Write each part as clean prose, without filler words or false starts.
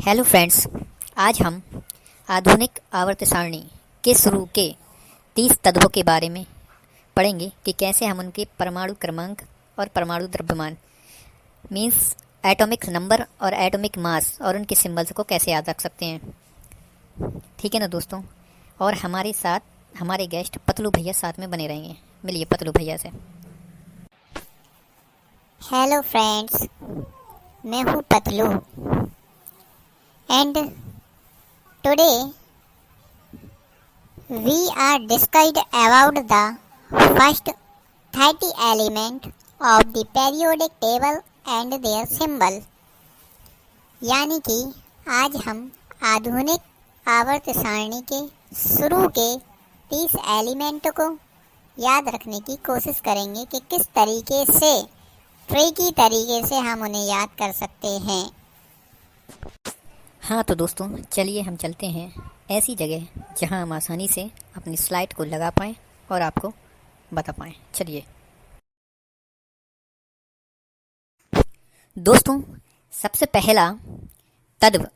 Hello friends, आज हम आधुनिक आवर्त सारणी के शुरू के 30 तत्वों के बारे में पढ़ेंगे कि कैसे हम उनके परमाणु क्रमांक और परमाणु द्रव्यमान मीन्स एटॉमिक नंबर और एटॉमिक मास और उनके सिंबल्स को कैसे याद रख सकते हैं। ठीक है ना दोस्तों। और हमारे साथ हमारे गेस्ट पतलू भैया साथ में बने रहेंगे। मिलिए पतलू भैया से। हेलो फ्रेंड्स, मैं हूँ Patlu and today we are discussed about the first 30 element of the periodic table and their symbol. यानी कि आज हम आधुनिक आवर्त सारणी के शुरू के 30 एलिमेंट को याद रखने की कोशिश करेंगे कि किस तरीके से ट्रिकी तरीके से हम उन्हें याद कर सकते हैं। हाँ तो दोस्तों, चलिए हम चलते हैं ऐसी जगह जहाँ हम आसानी से अपनी स्लाइड को लगा पाएँ और आपको बता पाएँ। चलिए दोस्तों, सबसे पहला तत्व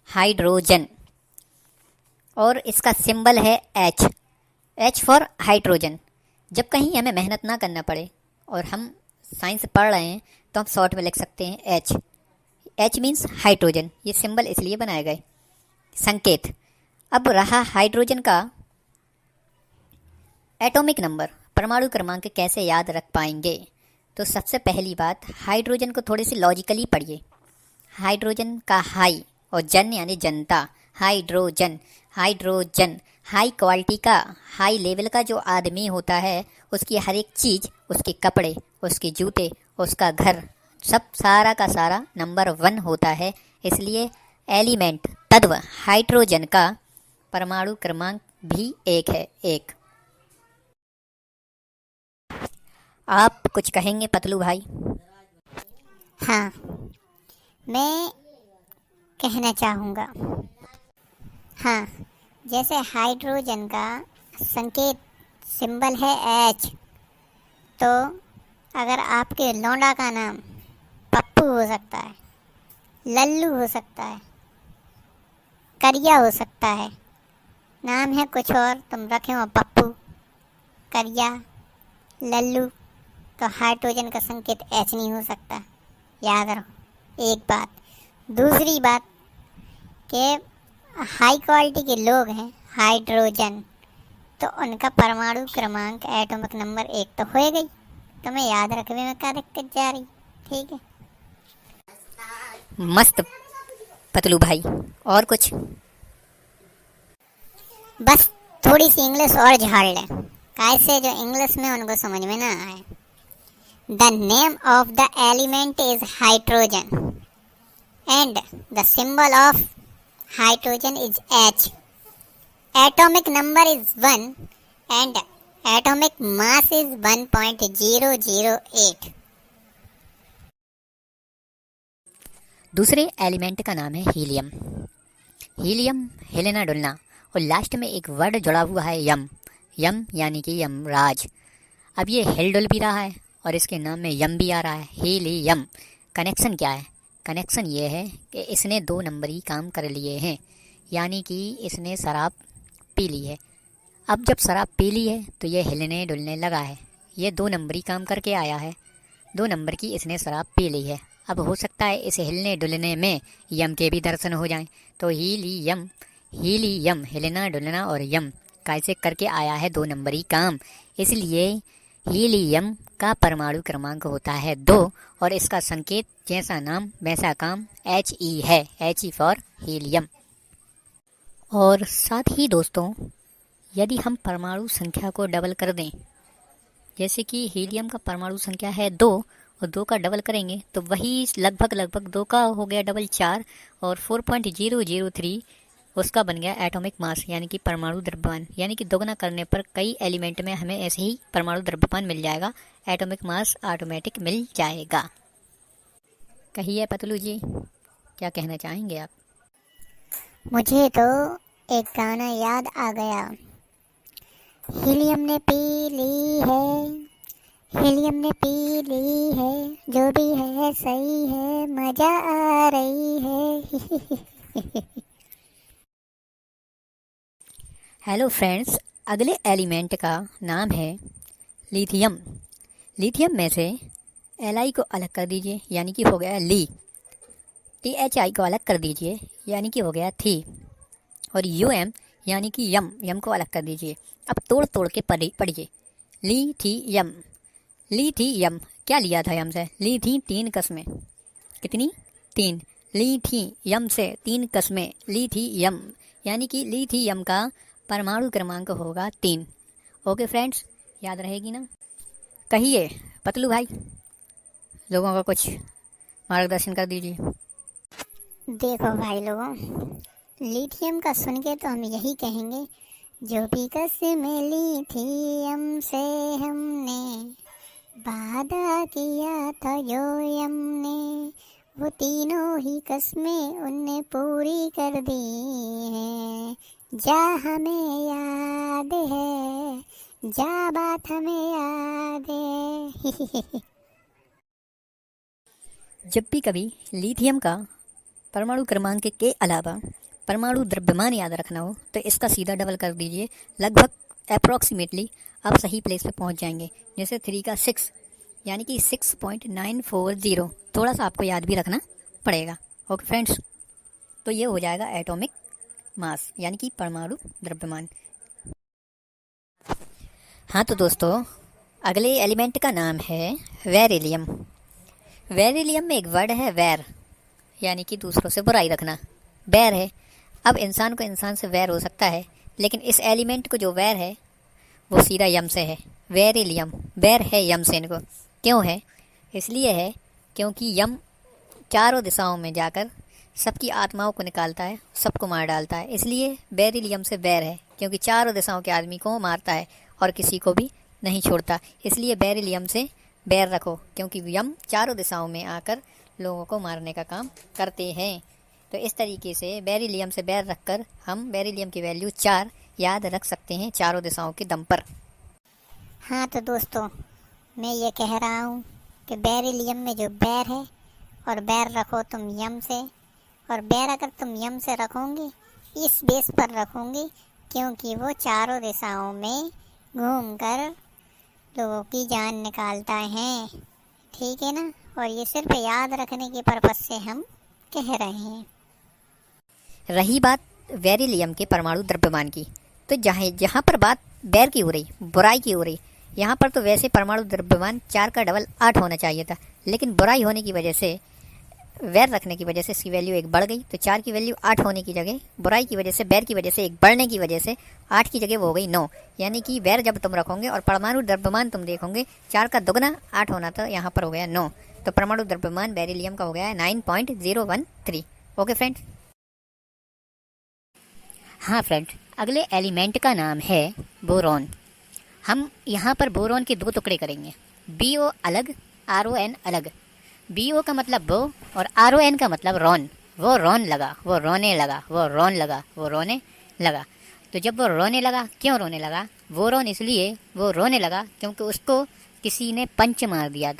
हाइड्रोजन और इसका सिंबल है H। H for hydrogen. जब कहीं हमें मेहनत ना करना पड़े और हम साइंस पढ़ रहे हैं तो हम शॉर्ट में लिख सकते हैं H। H means hydrogen. ये सिंबल इसलिए बनाए गए, संकेत। अब रहा हाइड्रोजन का एटॉमिक नंबर, परमाणु क्रमांक कैसे याद रख पाएंगे। तो सबसे पहली बात, हाइड्रोजन को थोड़े से लॉजिकली पढ़िए। हाइड्रोजन का हाई और जन यानी जनता। हाइड्रोजन हाइड्रोजन हाई क्वालिटी का, हाई लेवल का जो आदमी होता है, उसकी हर एक चीज़, उसके कपड़े, उसके जूते, उसका घर, सब सारा का सारा नंबर 1 होता है। इसलिए एलिमेंट तत्व हाइड्रोजन का परमाणु क्रमांक भी 1 है, 1। आप कुछ कहेंगे पतलू भाई? हाँ, मैं कहना चाहूँगा। हाँ, जैसे हाइड्रोजन का संकेत सिंबल है H, तो अगर आपके लौंडा का नाम पप्पू हो सकता है, लल्लू हो सकता है, करिया हो सकता है, नाम है कुछ और, तुम रखे हो पप्पू, करिया, लल्लू, तो हाइड्रोजन का संकेत H नहीं हो सकता। याद रहो एक बात। दूसरी बात कि हाई क्वालिटी के लोग हैं हाइड्रोजन, तो उनका परमाणु क्रमांक एटॉमिक नंबर 1 तो हो गई। तो मैं याद रखने में क्या दिक्कत जा रही। ठीक है, मस्त पतलू भाई। और कुछ? बस थोड़ी सी इंग्लिश और झाड़ लें, कैसे जो इंग्लिश में उनको समझ में ना आए। The name of the element is hydrogen and the symbol of hydrogen is H। Atomic number is 1 and atomic mass is 1.008। दूसरे एलिमेंट का नाम है हीलियम। हीलियम हिलना डुलना, और लास्ट में एक वर्ड जुड़ा हुआ है यम। यम यानी कि यमराज। अब ये हिल डुल भी रहा है और इसके नाम में यम भी आ रहा है, हीलियम। कनेक्शन क्या है? कनेक्शन ये है कि इसने 2 नंबरी काम कर लिए हैं, यानी कि इसने शराब पी ली है। अब जब शराब पी ली है तो ये हिलने डुलने लगा है। ये 2 नंबरी काम करके आया है, 2 नंबर की इसने शराब पी ली है। अब हो सकता है इस हिलने डुलने में यम के भी दर्शन हो जाएं। तो हीलियम, हीलियम हिलना डुलना और यम कैसे करके आया है 2 नंबरी काम। इसलिए हीलियम का परमाणु क्रमांक होता है 2 और इसका संकेत जैसा नाम वैसा काम He है, He फॉर हीलियम। और साथ ही दोस्तों, यदि हम परमाणु संख्या को डबल कर दें, जैसे कि हीलियम का परमाणु संख्या है 2 और 2 का डबल करेंगे तो वही लगभग 2 का हो गया डबल 4 और 4.003 उसका बन गया एटॉमिक मास, यानी कि परमाणु द्रव्यमान। यानी कि दोगुना करने पर कई एलिमेंट में हमें ऐसे ही परमाणु द्रव्यमान मिल जाएगा, एटॉमिक मास ऑटोमेटिक मिल जाएगा। कहिए पतलू जी, क्या कहना चाहेंगे आप? मुझे तो एक गाना याद आ गया। हीलियम ने पी ली है, हीलियम ने पी ली है, जो भी है सही है, मजा आ रही है। हेलो फ्रेंड्स, अगले एलिमेंट का नाम है लिथियम। लिथियम में से Li को अलग कर दीजिए, यानी कि हो गया ली। THI को अलग कर दीजिए, यानी कि हो गया थी। और UM यानी कि यम को अलग कर दीजिए। अब तोड़ तोड़ के पढ़िए। लिथियम, लिथियम क्या लिया था यम से? ली थी 3 कस्में। कितनी? 3। लिथियम से 3 कस्में, लिथियम, यानी कि लिथियम का परमाणु क्रमांक होगा 3। ओके फ्रेंड्स, याद रहेगी ना? कहिए पतलू भाई, लोगों का कुछ मार्गदर्शन कर दीजिए। देखो भाई लोगों, लिथियम का सुन के तो हम यही कहेंगे, जो भी कस्में ली थी हमसे हमने, वादा किया था जो हमने, वो तीनों ही कस्में उनने पूरी कर दी हैं। जा हमें याद है, जा बात हमें याद है। जब भी कभी लिथियम का परमाणु क्रमांक के अलावा परमाणु द्रव्यमान याद रखना हो तो इसका सीधा डबल कर दीजिए। लगभग अप्रॉक्सीमेटली आप सही प्लेस पे पहुंच जाएंगे। जैसे 3 का 6 यानी कि 6.940। थोड़ा सा आपको याद भी रखना पड़ेगा। ओके फ्रेंड्स, तो ये हो जाएगा एटॉमिक मास, यानी कि परमाणु द्रव्यमान। हाँ तो दोस्तों, अगले एलिमेंट का नाम है बेरिलियम। बेरिलियम में एक वर्ड है वैर, यानी कि दूसरों से बुराई रखना, बैर है। अब इंसान को इंसान से वैर हो सकता है, लेकिन इस एलिमेंट को जो वैर है वो सीधा यम से है। बेरिलियम बैर है यम से। इनको क्यों है? इसलिए है क्योंकि यम चारों दिशाओं में जाकर सबकी आत्माओं को निकालता है, सबको मार डालता है। इसलिए बेरिलियम से बैर है, क्योंकि चारों दिशाओं के आदमी को मारता है और किसी को भी नहीं छोड़ता। इसलिए बेरिलियम से बैर रखो, क्योंकि यम चारों दिशाओं में आकर लोगों को मारने का काम करते हैं। तो इस तरीके से बेरिलियम से बैर रखकर हम बेरिलियम की वैल्यू 4 याद रख सकते हैं चारों दिशाओं के दम पर। हाँ तो दोस्तों, मैं ये कह रहा हूँ कि बेरिलियम में जो बैर है, और बैर रखो तुम यम से, और बैर अगर तुम यम से रखोगे इस बेस पर रखोगे, क्योंकि वो चारों दिशाओं में घूमकर लोगों की जान निकालता है। ठीक है ना? और ये सिर्फ याद रखने के पर्पज से हम कह रहे हैं। रही बात बेरिलियम के परमाणु द्रव्यमान की, तो जहाँ पर बात बैर की हो रही, बुराई की हो रही, यहाँ पर तो वैसे परमाणु द्रव्यमान 4 का डबल 8 होना चाहिए था, लेकिन बुराई होने की वजह से, वैर रखने की वजह से इसकी वैल्यू 1 बढ़ गई। तो 4 की वैल्यू 8 होने की जगह, बुराई की वजह से, बैर की वजह से 1 बढ़ने की वजह से 8 की जगह वो हो गई 9। यानी कि बैर जब तुम रखोगे और परमाणु द्रव्यमान तुम देखोगे, 4 का दुगना 8 होना था, यहाँ पर हो गया 9। तो परमाणु द्रव्यमान बेरिलियम का हो गया है 9.013। Okay friends. हाँ फ्रेंड, अगले एलिमेंट का नाम है बोरॉन। हम यहाँ पर बोरॉन के 2 टुकड़े करेंगे। BO अलग, RON अलग। BO का मतलब बो और RON का मतलब रॉन। वो रॉन लगा, वो रोने लगा, वो रॉन लगा, वो रोने लगा। तो जब वो रोने लगा, क्यों रोने लगा? बोरॉन इसलिए वो रोने लगा क्योंकि उसको किसी ने पंच मार दिया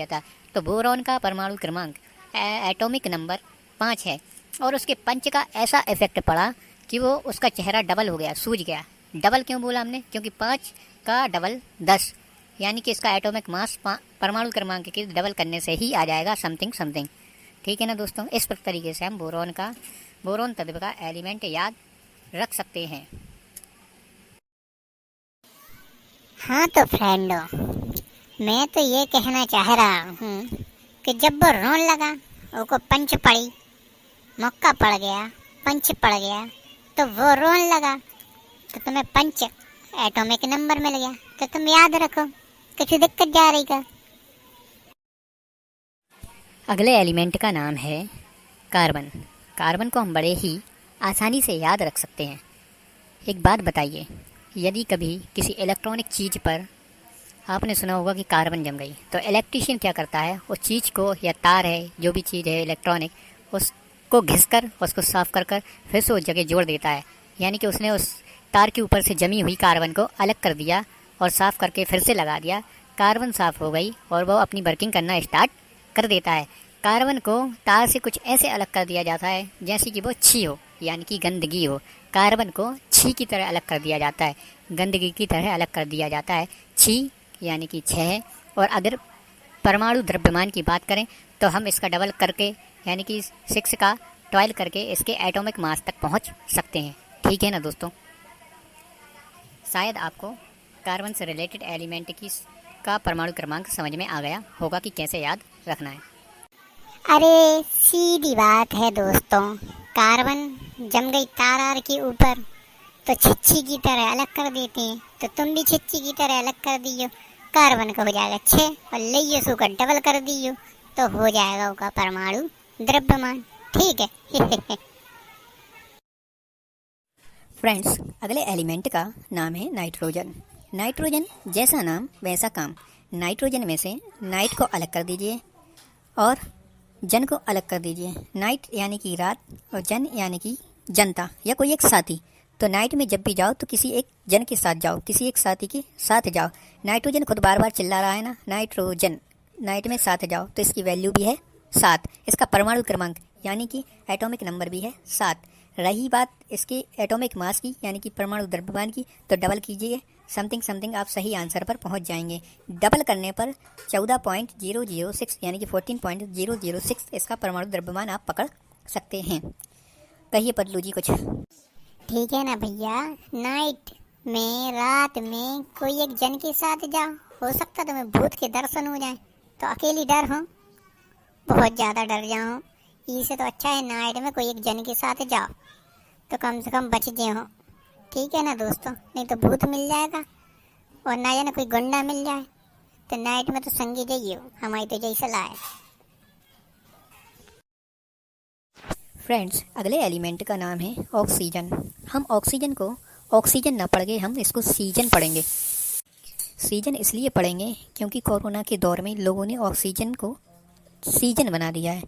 था। तो बोरॉन का परमाणु क्रमांक एटॉमिक नंबर 5 है, और उसके पंच का ऐसा इफेक्ट पड़ा कि वो उसका चेहरा डबल हो गया, सूझ गया। डबल क्यों बोला हमने? क्योंकि 5 का डबल 10, यानी कि इसका एटॉमिक मास परमाणु क्रमांक के डबल करने से ही आ जाएगा समथिंग समथिंग। ठीक है ना दोस्तों? इस तरीके से हम बोरॉन तत्व का एलिमेंट याद रख सकते हैं। हाँ तो फ्रेंडों, मैं तो ये कहना चाह रहा हूँ कि जब वो रोन लगा, उसको पंच पड़ी, मौका पड़ गया, पंच पड़ गया, तो वो रोन लगा, तो तुम्हें पंच एटॉमिक नंबर मिल गया। तो तुम याद रखो, कुछ दिक्कत जा रही का? अगले एलिमेंट का नाम है कार्बन। कार्बन को हम बड़े ही आसानी से याद रख सकते हैं। एक बात बताइए, यदि कभी किसी इलेक्ट्रॉनिक चीज़ पर आपने सुना होगा कि कार्बन जम गई, तो इलेक्ट्रीशियन क्या करता है? उस चीज़ को, या तार है, जो भी चीज़ है इलेक्ट्रॉनिक, उसको घिसकर, उसको साफ कर फिर से उस जगह जोड़ देता है। यानी कि उसने उस तार के ऊपर से जमी हुई कार्बन को अलग कर दिया और साफ करके फिर से लगा दिया। कार्बन साफ हो गई और वो अपनी वर्किंग करना स्टार्ट कर देता है। कार्बन को तार से कुछ ऐसे अलग कर दिया जाता है जैसे कि वो छी हो, यानी कि गंदगी हो। कार्बन को छी की तरह अलग कर दिया जाता है, गंदगी की तरह अलग कर दिया जाता है। छी यानी कि 6 है। और अगर परमाणु द्रव्यमान की बात करें तो हम इसका डबल करके यानी कि 6 का 12 करके इसके एटॉमिक मास तक पहुंच सकते हैं। ठीक है ना दोस्तों। शायद आपको कार्बन से रिलेटेड एलिमेंट का परमाणु क्रमांक समझ में आ गया होगा कि कैसे याद रखना है। अरे सीधी बात है दोस्तों, कार्बन जम गई तार के ऊपर तो छिच्ची की तरह अलग कर देते हैं। तो तुम भी छिच्ची की तरह अलग कर दियो, कार्बन का हो जाएगा 6 और लइयो सो का डबल कर दियो तो हो जाएगा उसका परमाणु द्रव्यमान। ठीक है। फ्रेंड्स, अगले एलिमेंट का नाम है नाइट्रोजन। नाइट्रोजन जैसा नाम वैसा काम। नाइट्रोजन में से नाइट को अलग कर दीजिए और जन को अलग कर दीजिए। नाइट यानी कि रात और जन यानी कि जनता या कोई एक साथी। तो नाइट में जब भी जाओ तो किसी एक जन के साथ जाओ, किसी एक साथी के साथ जाओ। नाइट्रोजन खुद बार बार चिल्ला रहा है ना, नाइट्रोजन, नाइट में साथ जाओ, तो इसकी वैल्यू भी है 7। इसका परमाणु क्रमांक यानी कि एटॉमिक नंबर भी है 7। रही बात इसके एटॉमिक मास की यानी कि परमाणु द्रव्यमान की, तो डबल कीजिए, समथिंग समथिंग आप सही आंसर पर पहुंच जाएंगे। डबल करने पर 14.006 यानी कि 14.006 इसका परमाणु द्रव्यमान आप पकड़ सकते हैं। कहिए पतलू जी कुछ। ठीक है ना भैया, नाइट में रात में कोई एक जन के साथ जाओ, हो सकता तुम्हें भूत के दर्शन हो जाए तो अकेली डर हो, बहुत ज़्यादा डर जाओ। इससे तो अच्छा है नाइट में कोई एक जन के साथ जाओ तो कम से कम बच गए हो। ठीक है ना दोस्तों, नहीं तो भूत मिल जाएगा और ना जाने कोई गुंडा मिल जाए। तो नाइट में तो संगी जाइए, हमारी तो यही सलाह है। फ्रेंड्स, अगले एलिमेंट का नाम है ऑक्सीजन। हम ऑक्सीजन को ऑक्सीजन ना पढ़ के हम इसको सीजन पढ़ेंगे। सीजन इसलिए पढ़ेंगे क्योंकि कोरोना के दौर में लोगों ने ऑक्सीजन को सीजन बना दिया है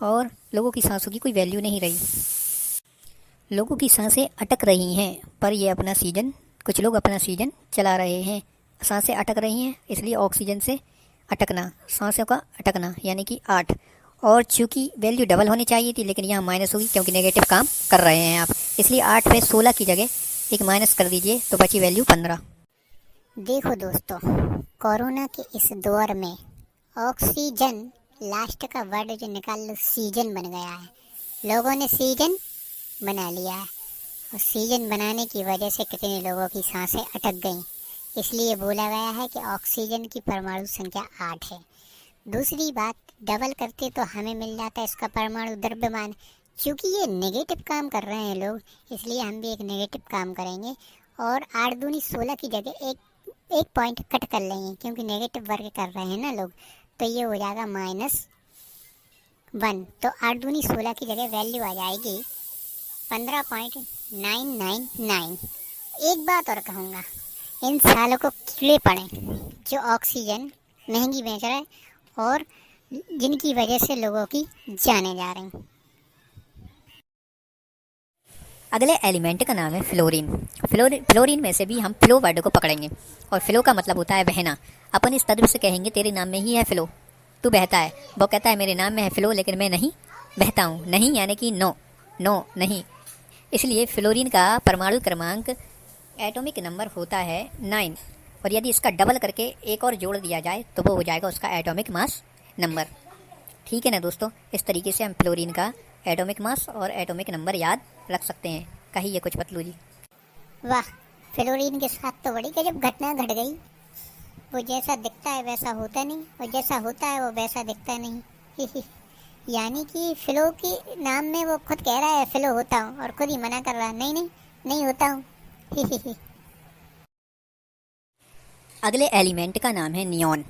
और लोगों की सांसों की कोई वैल्यू नहीं रही। लोगों की सांसें अटक रही हैं, पर ये अपना सीजन, कुछ लोग अपना सीजन चला रहे हैं। सांसें अटक रही हैं इसलिए ऑक्सीजन से अटकना, सांसों का अटकना यानी कि 8। और चूंकि वैल्यू डबल होनी चाहिए थी लेकिन यहाँ माइनस होगी क्योंकि नेगेटिव काम कर रहे हैं आप, इसलिए 8 पे 16 की जगह एक माइनस कर दीजिए तो बची वैल्यू 15। देखो दोस्तों, कोरोना के इस दौर में ऑक्सीजन लास्ट का वर्ड जो निकाल लो सीजन बन गया है। लोगों ने सीजन बना लिया है और सीजन बनाने की वजह से कितने लोगों की सांसें अटक गईं, इसलिए बोला गया है कि ऑक्सीजन की परमाणु संख्या 8 है। दूसरी बात, डबल करते तो हमें मिल जाता है इसका परमाणु द्रव्यमान। क्योंकि ये नेगेटिव काम कर रहे हैं लोग, इसलिए हम भी एक नेगेटिव काम करेंगे और 8 दूनी 16 की जगह एक पॉइंट कट कर लेंगे क्योंकि नेगेटिव वर्ग कर रहे हैं ना लोग, तो ये हो जाएगा -1। तो 8 दूनी 16 की जगह वैल्यू आ जाएगी 15.999। एक बात और कहूँगा, इन सालों को कीड़े पड़े जो ऑक्सीजन महंगी बेच रहे और जिनकी वजह से लोगों की जानें जा रही। अगले एलिमेंट का नाम है फ्लोरीन। फ्लोरीन में से भी हम फ्लो वर्ड को पकड़ेंगे और फ्लो का मतलब होता है बहना। अपन इस तर्ज से कहेंगे तेरे नाम में ही है फ्लो, तू बहता है। वो कहता है मेरे नाम में है फ्लो लेकिन मैं नहीं बहता हूँ। नहीं यानी कि नो, नो नहीं। इसलिए फ्लोरीन का परमाणु क्रमांक एटॉमिक नंबर होता है 9 और यदि इसका डबल करके एक और जोड़ दिया जाए तो वो हो जाएगा उसका एटॉमिक मास नंबर। ठीक है ना दोस्तों, इस तरीके से हम फ्लोरीन का एटॉमिक मास और एटॉमिक नंबर याद रख सकते हैं। कहिए कुछ पतलू जी। वाह, फ्लोरीन के साथ तो बड़ी गजब घटना घट गई। वो जैसा दिखता है वैसा होता नहीं और जैसा होता है वो वैसा दिखता नहीं। यानी कि फ्लो के नाम में वो खुद कह रहा है फ्लो होता हूँ और खुद ही मना कर रहा है नहीं नहीं नहीं होता हूँ। अगले एलिमेंट का नाम है नियॉन।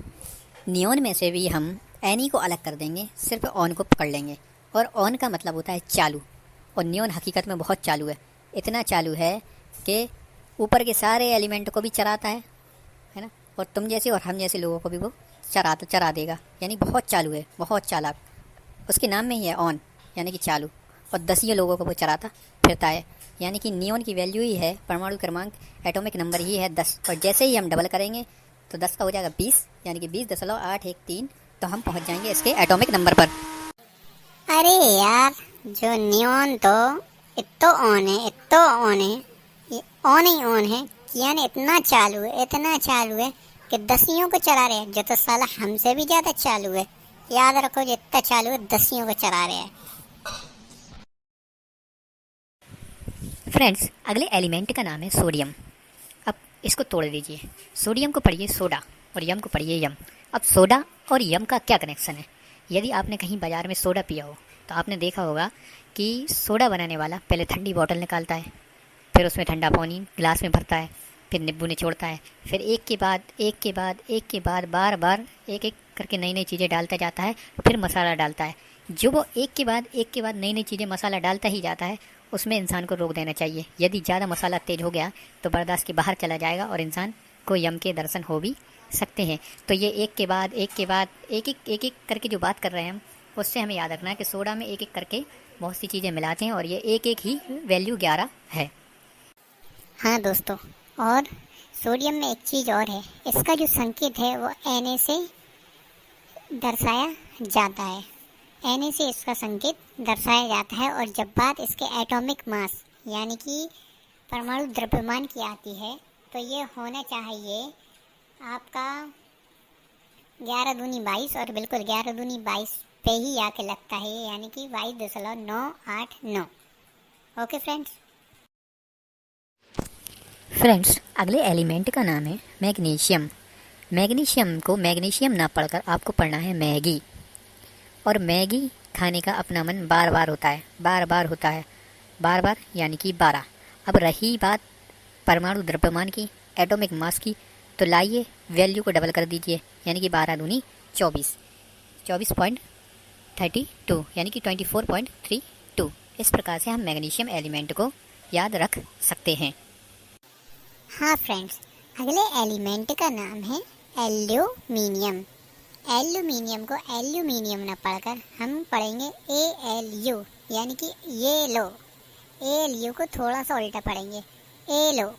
नियॉन में से भी हम एनी को अलग कर देंगे, सिर्फ ऑन को पकड़ लेंगे और ऑन का मतलब होता है चालू। और नियॉन हकीकत में बहुत चालू है, इतना चालू है कि ऊपर के सारे एलिमेंट को भी चराता है ना, और तुम जैसे और हम जैसे लोगों को भी वो चरा देगा। यानी बहुत चालू है, बहुत चालाक। उसके नाम में ही है ऑन यानी कि चालू, और 10 लोगों को वो चराता फिरता है। यानी कि नियॉन की वैल्यू ही है, परमाणु क्रमांक एटॉमिक नंबर ही है 10 और जैसे ही हम डबल करेंगे तो 10 का हो जाएगा 20 यानी कि 20.813 तो हम पहुंच जाएंगे इसके एटॉमिक नंबर पर। अरे यार, जो नियॉन तो इतो ऑन है, इतो ऑन है, ये ऑन ही ऑन है कि यानी इतना चालू है कि दसियों को चला रहे हैं, जो तो साला हमसे भी ज्यादा चालू है। याद रखो, जो इतना चालू है दसियों को चला रहे हैं। फ्रेंड्स, अगले एलिमेंट का नाम है सोडियम। अब इसको तोड़ दीजिए। सोडियम को पढ़िए सोडा और यम को पढ़िए यम। अब सोडा और यम का क्या कनेक्शन है? यदि आपने कहीं बाजार में सोडा पिया हो तो आपने देखा होगा कि सोडा बनाने वाला पहले ठंडी बोतल निकालता है, फिर उसमें ठंडा पानी गिलास में भरता है, फिर नींबू निचोड़ता है, फिर एक के बाद बार बार एक एक करके नई नई चीज़ें डालता जाता है, फिर मसाला डालता है। जो वो एक के बाद नई नई चीज़ें मसाला डालता ही जाता है, उसमें इंसान को रोक देना चाहिए। यदि ज़्यादा मसाला तेज हो गया तो बर्दाश्त के बाहर चला जाएगा और इंसान को यम के दर्शन हो भी सकते हैं। तो ये एक एक करके जो बात कर रहे हैं हम, उससे हमें याद रखना है कि सोडा में एक एक करके बहुत सी चीज़ें मिलाते हैं और ये एक एक ही वैल्यू 11 है। हाँ दोस्तों, और सोडियम में एक चीज़ और है, इसका जो संकेत है वो Na से दर्शाया जाता है। Na से इसका संकेत दर्शाया जाता है। और जब बात इसके एटॉमिक मास यानी कि परमाणु द्रव्यमान की आती है तो ये होना चाहिए आपका 11 दूनी 22, और बिल्कुल 11 दूनी 22 पे ही आके लगता है, यानी कि 22.989। ओके फ्रेंड्स, अगले एलिमेंट का नाम है मैग्नीशियम। मैग्नीशियम को मैग्नीशियम ना पढ़कर आपको पढ़ना है मैगी। और मैगी खाने का अपना मन बार बार होता है, बार बार यानी कि 12। अब रही बात परमाणु द्रव्यमान की, एटॉमिक मास की, तो लाइए वैल्यू को डबल कर दीजिए, यानी कि 12 दूनी 24, 24.32 यानी कि 24.32। इस प्रकार से हम मैग्नीशियम एलिमेंट को याद रख सकते हैं। हाँ फ्रेंड्स, अगले एलिमेंट का नाम है एल्यूमिनियम। एल्यूमिनियम को एल्यूमिनियम न पढ़कर हम पढ़ेंगे ALU, यानी कि ये लो। ALU को थोड़ा सा उल्टा पढ़ेंगे, एलो।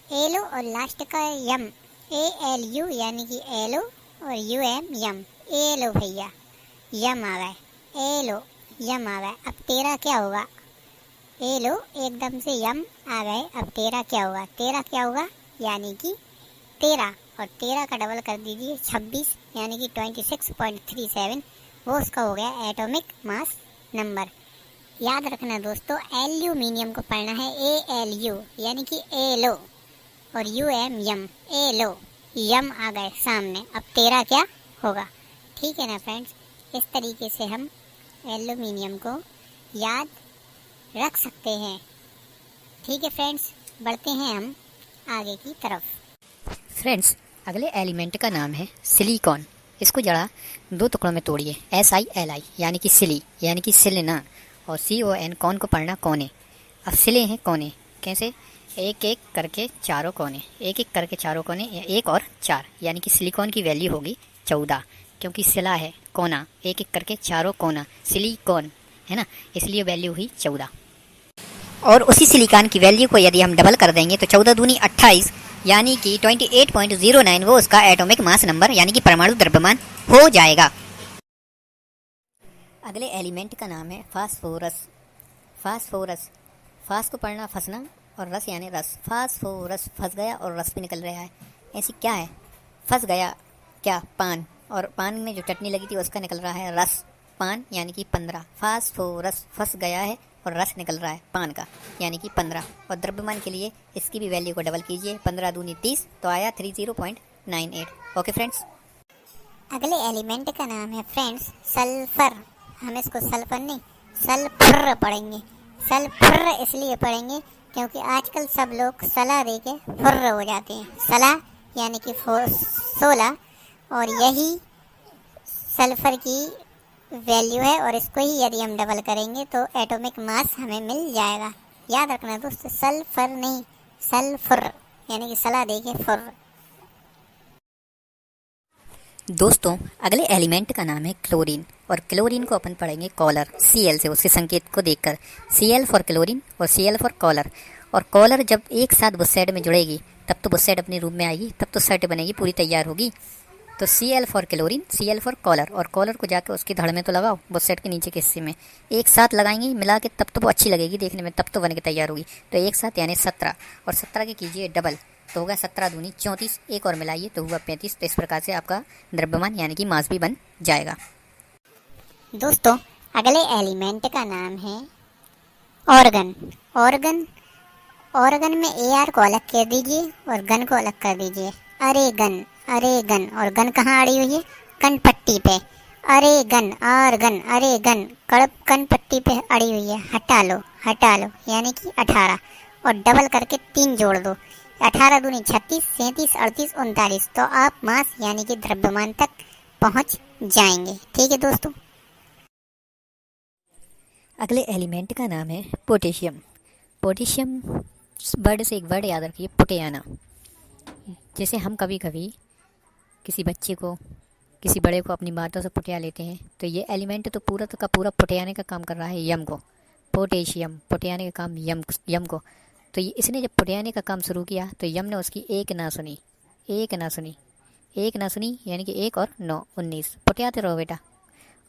एलो और लास्ट का यम, ALU यानी कि एलो और UM यम। एलो भैया, यम आ गए, एलो यम आ गए। अब तेरा क्या होगा? एलो एकदम से यम आ गए, अब तेरा क्या होगा? तेरा क्या होगा? यानी कि 13, और 13 का डबल कर दीजिए 26, यानी कि 26.37। वो उसका हो गया एटॉमिक मास नंबर। याद रखना दोस्तों, एल्यूमिनियम को पढ़ना है ALU, यानी कि एलो, और UM यम। एलो यम आ गए सामने, अब 13 क्या होगा? ठीक है ना फ्रेंड्स, इस तरीके से हम एल्यूमिनियम को याद रख सकते हैं। ठीक है फ्रेंड्स, बढ़ते हैं हम आगे की तरफ। फ्रेंड्स, अगले एलिमेंट का नाम है सिलिकॉन। इसको जरा 2 टुकड़ों में तोड़िए, SILI यानी कि सिली, यानी कि सिलना, और CON कौन को पढ़ना कोने। अब सिले हैं कोने, कैसे? एक एक करके चारों कोने, एक एक करके चारों कोने, 1 और 4, यानी कि सिलिकॉन की वैल्यू होगी 14, क्योंकि सिला है कोना, एक एक करके चारों कोना, सिलिकॉन है ना, इसलिए वैल्यू हुई 14। और उसी सिलिकॉन की वैल्यू को यदि हम डबल कर देंगे तो 14 दूनी 28, यानी कि 28.09 वो उसका एटॉमिक मास नंबर यानी कि परमाणु द्रव्यमान हो जाएगा। अगले एलिमेंट का नाम है फास्फोरस। फास्फोरस, फास को पढ़ना फंसना और रस यानी रस। फास्फोरस, फंस गया और रस भी निकल रहा है, ऐसी क्या है? फंस गया क्या? पान, और पान में जो चटनी लगी थी उसका निकल रहा है रस। पान यानी कि 15। फास्फोरस फंस गया है और रस निकल रहा है पान का, यानी कि 15। और द्रव्यमान के लिए इसकी भी वैल्यू को डबल कीजिए, 15 दूनी 30, तो आया 30.98। ओके फ्रेंड्स, अगले एलिमेंट का नाम है फ्रेंड्स सल्फर। हम इसको सल्फर नहीं, सल्फर पढ़ेंगे। सल्फर इसलिए पढ़ेंगे क्योंकि आजकल सब लोग सलाह दे के फुर्र हो जाते हैं। सलाह यानी कि 16, और यही सल्फर की वैल्यू है, और इसको ही यदि हम डबल करेंगे तो एटॉमिक मास हमें मिल जाएगा। याद रखना दोस्तों, सल्फर नहीं, सल्फर यानी कि सलाह दे के फुर्र। दोस्तों, अगले एलिमेंट का नाम है क्लोरीन, और क्लोरीन को अपन पढ़ेंगे कॉलर, Cl से, उसके संकेत को देखकर। Cl फॉर क्लोरीन और Cl फॉर कॉलर। और कॉलर जब एक साथ बुस्सेट में जुड़ेगी तब तो बुस्सेट अपने रूप में आएगी, तब तो सेट बनेगी, पूरी तैयार होगी। तो Cl for chlorine, Cl for collar, और कॉलर को जाकर उसकी धड़ में तो लगाओ, वो सेट के नीचे के हिस्से में एक साथ लगाएंगे मिला के, तब तो वो अच्छी लगेगी देखने में, तब तो बन के तैयार होगी। तो एक साथ यानी 17, और 17 के कीजिए डबल, तो होगा 17 दूनी 34, एक और मिलाइए तो हुआ 35। तो इस प्रकार से आपका द्रव्यमान यानी कि मास भी बन जाएगा। दोस्तों अगले एलिमेंट का नाम है ऑर्गन। ऑर्गन ऑर्गन में AR को अलग कर दीजिए और गन को अलग कर दीजिए। अरे गन, अरे गन, और गन कहाँ अड़ी हुई है? कन पट्टी पे। अरे गन, और गन, अरे गन कड़प कन पट्टी पे अड़ी हुई है, हटा लो, हटा लो, यानी कि 18, और डबल करके 3 जोड़ दो, 18 दूनी 36, 37, 38, 39। तो आप मास यानी कि द्रव्यमान तक पहुंच जाएंगे। ठीक है दोस्तों। अगले एलिमेंट का नाम है पोटेशियम। पोटेशियम वर्ड से एक वर्ड याद रखिए, पुटेयाना। जैसे हम कभी कभी किसी बच्चे को, किसी बड़े को अपनी बातों से पुटिया लेते हैं, तो ये एलिमेंट तो पूरा का पूरा पुटियाने का काम कर रहा है यम को। पोटेशियम पुटियाने का काम यम को। तो ये इसने जब पुटियाने का काम शुरू किया तो यम ने उसकी एक ना सुनी, एक ना सुनी, एक ना सुनी, यानी कि 1 और 9 19, पुटियाते रहो बेटा।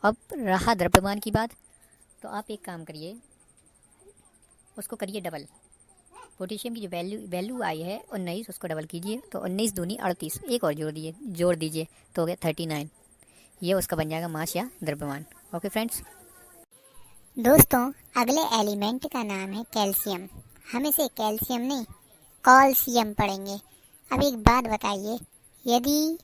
अब रहा द्रव्यमान की बात, तो आप एक काम करिए, उसको करिए डबल। पोटेशियम की जो वैल्यू आई है 19, उसको डबल कीजिए तो 19 दूनी 38, एक और जोड़ दीजिए तो हो गया 39। ये उसका बन जाएगा मास या द्रव्यमान। Okay friends. दोस्तों अगले एलिमेंट का नाम है कैल्शियम। हम इसे कैल्शियम नहीं कॉल्शियम पढ़ेंगे। अब एक बात बताइए, यदि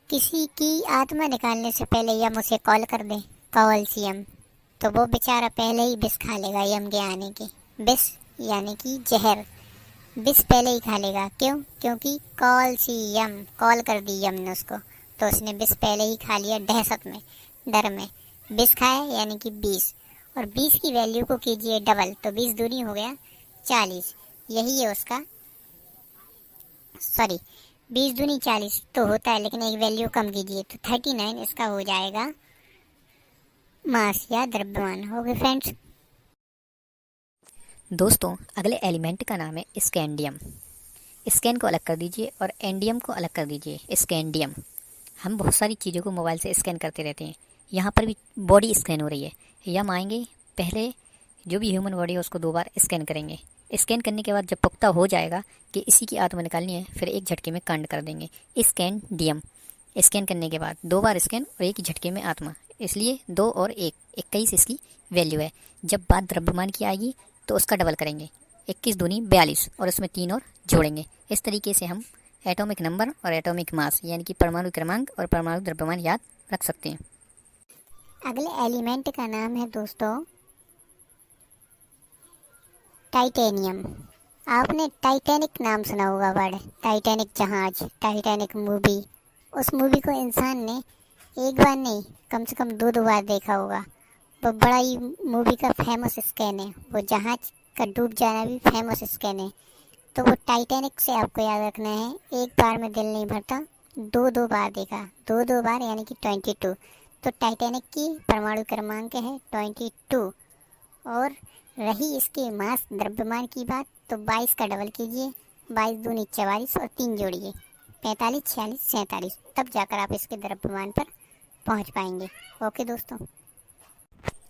किसी की आत्मा निकालने से पहले यम उसे कॉल कर दे कॉल्शियम, तो वो बेचारा पहले ही विष खा लेगा यम के आने की। विष यानी कि जहर, विष पहले ही खा लेगा। क्यों? क्योंकि कॉल्शियम कॉल कर दी यम ने उसको, तो उसने विष पहले ही खा लिया दहशत में, डर में। विष खाया यानी कि 20, और 20 की वैल्यू को कीजिए डबल, तो 20 दूनी हो गया 40। यही है उसका, सॉरी 20 दूनी 40 तो होता है, लेकिन एक वैल्यू कम कीजिए तो 39 इसका हो जाएगा मास या द्रव्यमान। हो गए फ्रेंड्स। दोस्तों अगले एलिमेंट का नाम है स्कैंडियम। स्कैन को अलग कर दीजिए और एंडियम को अलग कर दीजिए। स्कैंडियम, हम बहुत सारी चीज़ों को मोबाइल से स्कैन करते रहते हैं, यहाँ पर भी बॉडी स्कैन हो रही है। यम आएंगे, पहले जो भी ह्यूमन बॉडी है उसको 2 बार स्कैन करेंगे। स्कैन करने के बाद जब पुख्ता हो जाएगा कि इसी की आत्मा निकालनी है, फिर एक झटके में कांड कर देंगे। स्कैंडियम, स्कैन करने के बाद 2 बार स्कैन और एक ही झटके में आत्मा, इसलिए 2 और 1 21 इसकी वैल्यू है। जब बात द्रव्यमान की आएगी तो उसका डबल करेंगे, 21 दूनी 42, और उसमें 3 और जोड़ेंगे। इस तरीके से हम एटॉमिक नंबर और एटॉमिक मास यानी कि परमाणु क्रमांक और परमाणु द्रव्यमान याद रख सकते हैं। अगले एलिमेंट का नाम है दोस्तों टाइटेनियम। आपने टाइटैनिक नाम सुना होगा वर्ड, टाइटैनिक जहाज, टाइटैनिक मूवी। उस मूवी को इंसान ने एक बार नहीं कम से कम 2 बार देखा होगा। वो बड़ा ही मूवी का फेमस स्कैन है, वो जहाज का डूब जाना भी फेमस स्कैन है। तो वो टाइटैनिक से आपको याद रखना है, एक बार में दिल नहीं भरता, 2 बार देखा, 2 बार यानी कि 22। तो टाइटैनिक की परमाणु क्रमांक है 22, और रही इसके मास द्रव्यमान की बात, तो 22 का डबल कीजिए, 22 दूनी 44 और 3 जोड़िए 45, 46, 47, तब जाकर आप इसके द्रव्यमान पर पहुंच पाएंगे। ओके दोस्तों।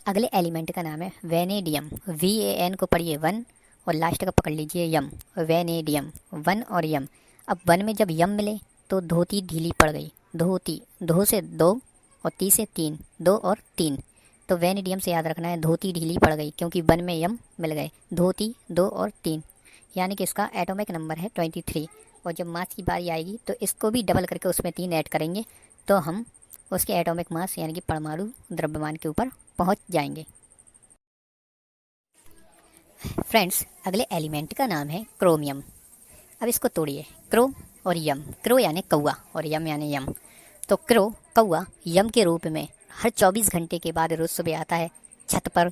अगले एलिमेंट का नाम है वेनेडियम। VAN को पढ़िए 1 और लास्ट का पकड़ लीजिए यम। वेनेडियम, 1 और यम। अब 1 में जब यम मिले तो धोती ढीली पड़ गई, धोती, धो से 2 और ती से 3, 2 और 3। तो वेनेडियम से याद रखना है धोती ढीली पड़ गई, क्योंकि 1 में यम मिल गए, धोती 2 और 3, यानी कि इसका एटॉमिक नंबर है 23। और जब मास की बारी आएगी तो इसको भी डबल करके उसमें 3 ऐड करेंगे, तो हम उसके एटॉमिक मास यानी कि परमाणु द्रव्यमान के ऊपर पहुंच जाएंगे। फ्रेंड्स अगले एलिमेंट का नाम है क्रोमियम। अब इसको तोड़िए, क्रो और यम। क्रो यानी कौआ और यम यानी यम। तो क्रो कौआ यम के रूप में हर 24 घंटे के बाद रोज सुबह आता है छत पर,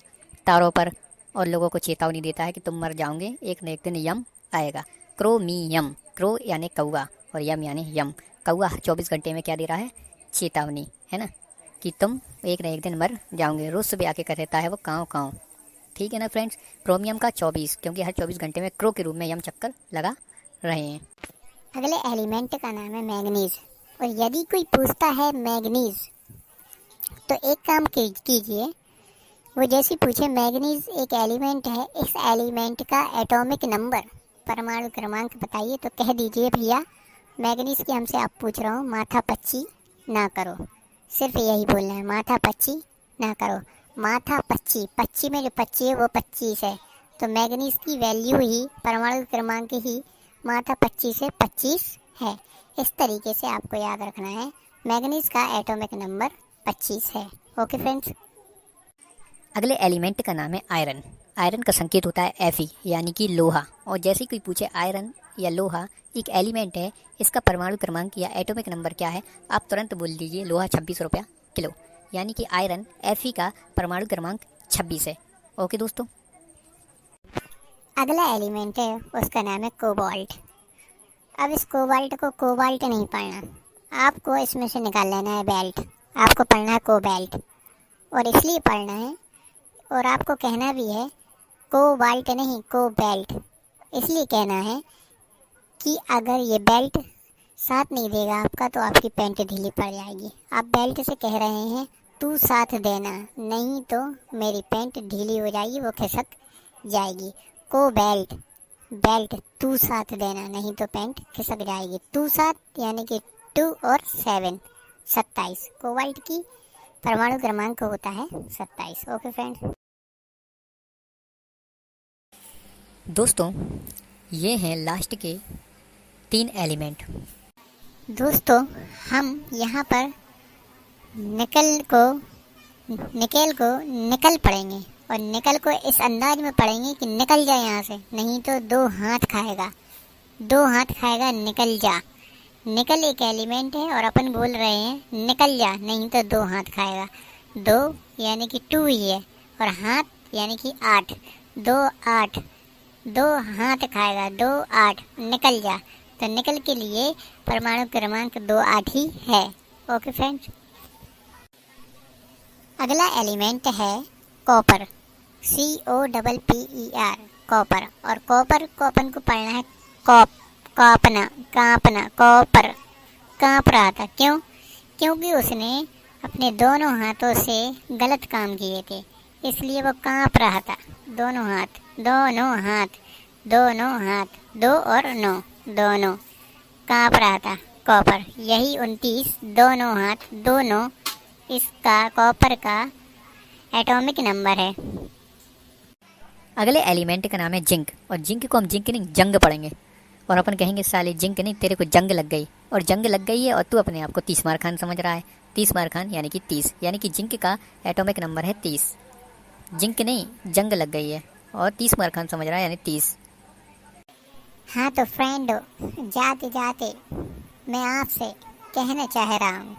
तारों पर, और लोगों को चेतावनी देता है कि तुम मर जाओगे, एक न एक दिन यम आएगा। क्रोमियम, क्रो यानी कौआ और यम यानी यम। कौआ हर 24 घंटे में क्या दे रहा है? चेतावनी, है ना, कि तुम एक न एक दिन मर जाओगे। रोज सुबह आके कहता है वो काँव काँव। ठीक है ना फ्रेंड्स। क्रोमियम का 24, क्योंकि हर 24 घंटे में क्रो के रूप में यम चक्कर लगा रहे हैं। अगले एलिमेंट का नाम है मैंगनीज। और यदि कोई पूछता है मैग्नीज, तो एक काम कीजिए, वो जैसे पूछे मैग्नीज एक एलिमेंट है, इस एलिमेंट का एटॉमिक नंबर, परमाणु क्रमांक बताइए, तो कह दीजिए भैया मैग्नीज की हमसे आप पूछ रहा हूँ, माथा पच्ची ना करो, सिर्फ यही बोलना है, माथा पच्ची ना करो। माथा पच्ची, पच्ची में जो पच्ची है वो 25 है, तो मैग्नीज की वैल्यू ही, परमाणु क्रमांक ही माथा पच्ची से 25 है। इस तरीके से आपको याद रखना है, मैग्नीज का एटॉमिक नंबर 25 है। Okay friends. अगले एलिमेंट का नाम है आयरन। आयरन का संकेत होता है Fe यानी कि लोहा। और जैसे कोई पूछे आयरन या लोहा एक एलिमेंट है, इसका परमाणु क्रमांक या एटॉमिक नंबर क्या है, आप तुरंत बोल दीजिए लोहा 26 रुपया किलो, यानी कि आयरन Fe का परमाणु क्रमांक 26 है। ओके दोस्तों। अगला एलिमेंट है, उसका नाम है कोबाल्ट। अब इस कोबाल्ट को कोबाल्ट नहीं पढ़ना, आपको इसमें से निकाल लेना है बेल्ट, आपको पढ़ना है कोबाल्ट, और इसलिए पढ़ना है और आपको कहना भी है कोबाल्ट नहीं कोबाल्ट। इसलिए कहना है कि अगर ये बेल्ट साथ नहीं देगा आपका तो आपकी पैंट ढीली पड़ जाएगी। आप बेल्ट से कह रहे हैं तू साथ देना, नहीं तो मेरी पैंट ढीली हो जाएगी, वो खिसक जाएगी। कोबाल्ट, बेल्ट, तू साथ देना, नहीं तो पैंट खिसक जाएगी। तू साथ यानी कि 2 और 7, 27। कोबाल्ट की परमाणु क्रमांक होता है 27। Okay friends. दोस्तों ये हैं लास्ट के 3 एलिमेंट। दोस्तों हम यहाँ पर निकल को निकल पढ़ेंगे, और निकल को इस अंदाज में पढ़ेंगे कि निकल जा यहाँ से, नहीं तो 2 हाथ खाएगा, 2 हाथ खाएगा, निकल जा। निकल एक एलिमेंट है और अपन बोल रहे हैं निकल जा, नहीं तो 2 हाथ खाएगा। 2 यानी कि 2 ही है, और हाथ यानी कि 8, 2 8, 2 हाथ खाएगा, 2 8, निकल जा। तो निकल के लिए परमाणु क्रमांक 2 8 ही है। Okay friends. अगला एलिमेंट है कॉपर, COPPER, कॉपर। और कॉपर को अपन को पढ़ना है कांपना, कॉपर कांप रहा था। क्यों? क्योंकि उसने अपने दोनों हाथों से गलत काम किए थे, इसलिए वो कांप रहा था। दोनों हाथ, दोनों हाथ, दोनों हाथ, 2 और 9, दोनों, कांप रहा था कॉपर। यही 29, दोनों हाथ, दोनों, इसका कॉपर का एटॉमिक नंबर है। अगले एलिमेंट का नाम है जिंक। और जिंक को हम जिंक नहीं जंग पढ़ेंगे, और अपन कहेंगे साले जिंक नहीं, तेरे को जंग लग गई, और जंग लग गई है और तू अपने आप को 30 मार खान समझ रहा है। 30 मार खान यानी कि 30, यानी कि जिंक का एटॉमिक नंबर है 30। जिंक नहीं जंग लग गई है और 30 मार खान समझ रहा है, यानी 30। हाँ तो फ्रेंडो, जाते जाते मैं आपसे कहना चाह रहा हूँ,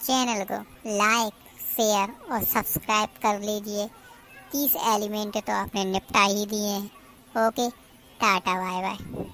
चैनल को लाइक, शेयर और सब्सक्राइब कर लीजिए। 30 एलिमेंट तो आपने निपटा ही दिए हैं। Okay, tata bye bye.